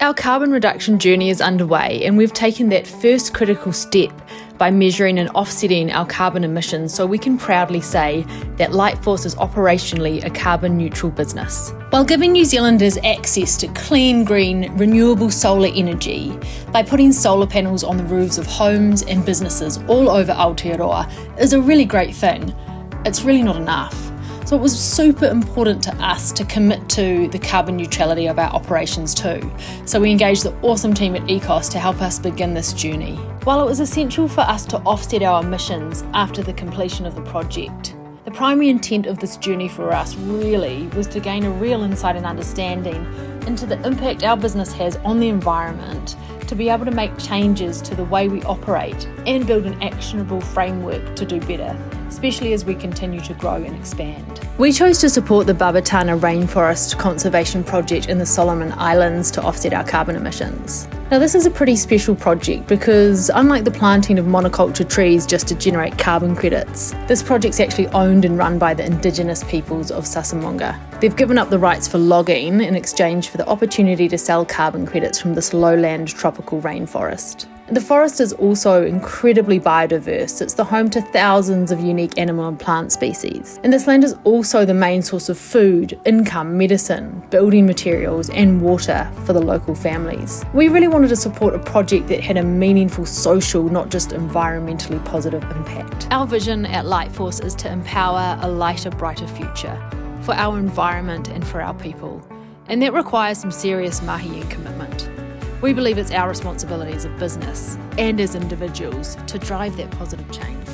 Our carbon reduction journey is underway, and we've taken that first critical step by measuring and offsetting our carbon emissions so we can proudly say that Lightforce is operationally a carbon neutral business. While giving New Zealanders access to clean, green, renewable solar energy by putting solar panels on the roofs of homes and businesses all over Aotearoa is a really great thing, it's really not enough. So it was super important to us to commit to the carbon neutrality of our operations too. So we engaged the awesome team at ECOS to help us begin this journey. While it was essential for us to offset our emissions after the completion of the project, the primary intent of this journey for us really was to gain a real insight and understanding into the impact our business has on the environment, to be able to make changes to the way we operate and build an actionable framework to do better, especially as we continue to grow and expand. We chose to support the Babatana Rainforest Conservation Project in the Solomon Islands to offset our carbon emissions. Now this is a pretty special project because unlike the planting of monoculture trees just to generate carbon credits, this project's actually owned and run by the indigenous peoples of Sasamonga. They've given up the rights for logging in exchange for the opportunity to sell carbon credits from this lowland tropical rainforest. The forest is also incredibly biodiverse. It's the home to thousands of unique animal and plant species. And this land is also the main source of food, income, medicine, building materials and water for the local families. We really wanted to support a project that had a meaningful social, not just environmentally positive impact. Our vision at Lightforce is to empower a lighter, brighter future for our environment and for our people. And that requires some serious mahi and commitment. We believe it's our responsibility as a business and as individuals to drive that positive change.